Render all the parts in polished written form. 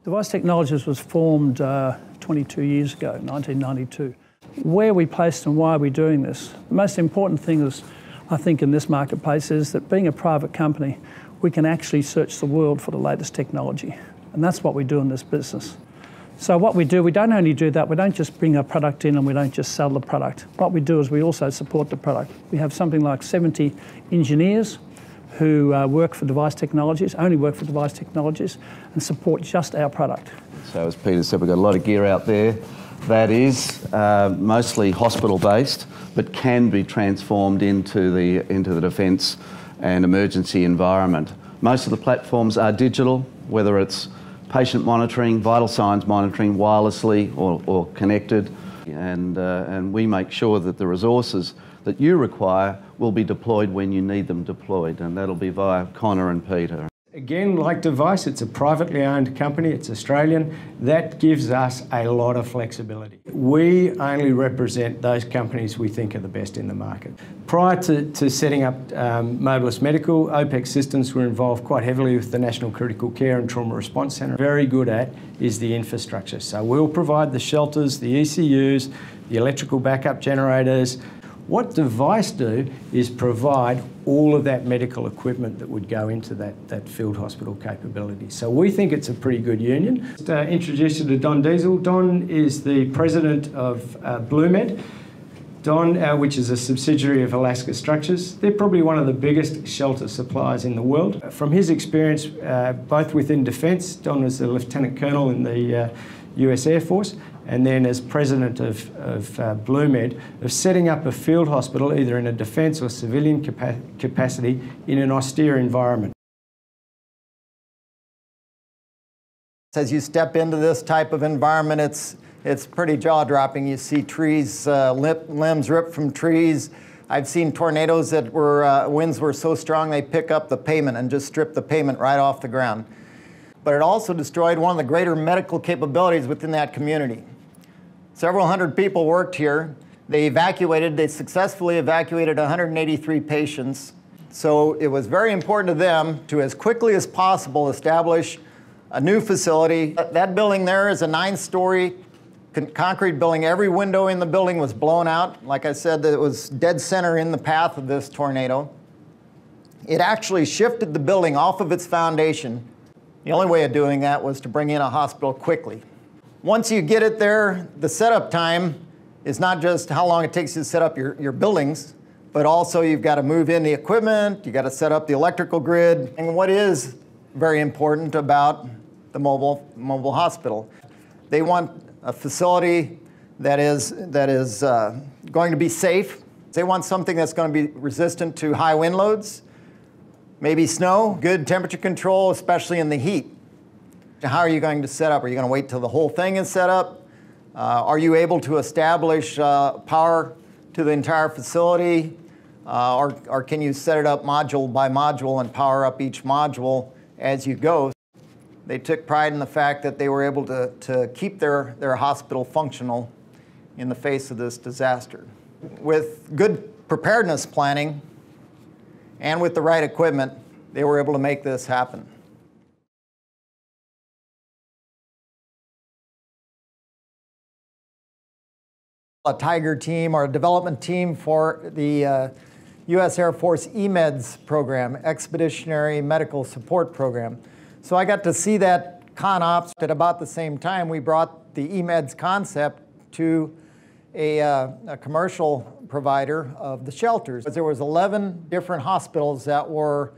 Device Technologies was formed 22 years ago, 1992. Where we placed and why are we doing this? The most important thing is, I think, in this marketplace is that being a private company, we can actually search the world for the latest technology. And that's what we do in this business. So what we do, we don't only do that, we don't just bring a product in and we don't just sell the product. What we do is we also support the product. We have something like 70 engineers who work for Device Technologies, only work for Device Technologies, and support just our product. So as Peter said, we've got a lot of gear out there that is mostly hospital-based, but can be transformed into the defence and emergency environment. Most of the platforms are digital, whether it's patient monitoring, vital signs monitoring, wirelessly or connected, and we make sure that the resources that you require will be deployed when you need them deployed, and that'll be via Connor and Peter. Again, like Device, it's a privately owned company, it's Australian. That gives us a lot of flexibility. We only represent those companies we think are the best in the market. Prior to setting up Mobilis Medical, OPEX Systems were involved quite heavily with the National Critical Care and Trauma Response Centre. Very good at is the infrastructure. So we'll provide the shelters, the ECUs, the electrical backup generators. What Device do is provide all of that medical equipment that would go into that field hospital capability. So we think it's a pretty good union. Just introduce you to Don Diesel. Don is the president of BlueMed. Don, which is a subsidiary of Alaska Structures. They're probably one of the biggest shelter suppliers in the world. From his experience, both within defence, Don was a lieutenant colonel in the US Air Force, and then as president of BlueMed, of setting up a field hospital either in a defence or civilian capacity in an austere environment. As you step into this type of environment, it's pretty jaw-dropping. You see trees, limbs ripped from trees. I've seen tornadoes that winds were so strong they pick up the pavement and just strip the pavement right off the ground. But it also destroyed one of the greater medical capabilities within that community. Several hundred people worked here. They successfully evacuated 183 patients. So it was very important to them to, as quickly as possible, establish a new facility. That building there is a 9-story concrete building. Every window in the building was blown out. Like I said, it was dead center in the path of this tornado. It actually shifted the building off of its foundation. The only way of doing that was to bring in a hospital quickly. Once you get it there, the setup time is not just how long it takes you to set up your buildings, but also you've got to move in the equipment, you've got to set up the electrical grid. And what is very important about the mobile hospital, they want a facility that is going to be safe. They want something that's going to be resistant to high wind loads, maybe snow, good temperature control, especially in the heat. How are you going to set up? Are you going to wait till the whole thing is set up? Are you able to establish power to the entire facility? Or can you set it up module by module and power up each module as you go? They took pride in the fact that they were able to keep their hospital functional in the face of this disaster. With good preparedness planning and with the right equipment, they were able to make this happen. A Tiger team or a development team for the U.S. Air Force EMEDS program, Expeditionary Medical Support Program. So I got to see that ConOps at about the same time. We brought the EMEDS concept to a commercial provider of the shelters. There was 11 different hospitals that were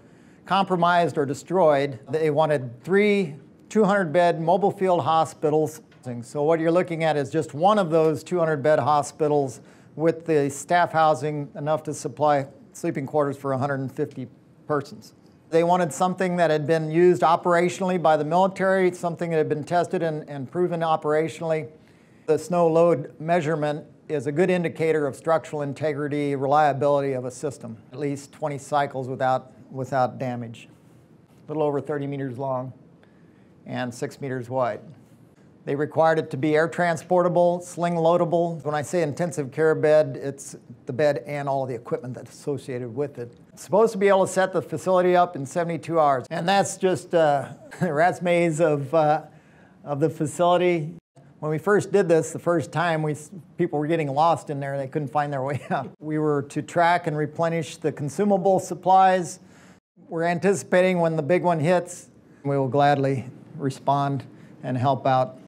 compromised or destroyed. They wanted 3 200-bed mobile field hospitals. So what you're looking at is just one of those 200-bed hospitals with the staff housing enough to supply sleeping quarters for 150 persons. They wanted something that had been used operationally by the military, something that had been tested and proven operationally. The snow load measurement is a good indicator of structural integrity, reliability of a system. At least 20 cycles without damage. A little over 30 meters long and 6 meters wide. They required it to be air transportable, sling loadable. When I say intensive care bed, it's the bed and all of the equipment that's associated with it. It's supposed to be able to set the facility up in 72 hours. And that's just a rat's maze of of the facility. When we first did this, the first time, people were getting lost in there. They couldn't find their way out. We were to track and replenish the consumable supplies. We're anticipating when the big one hits, we will gladly respond and help out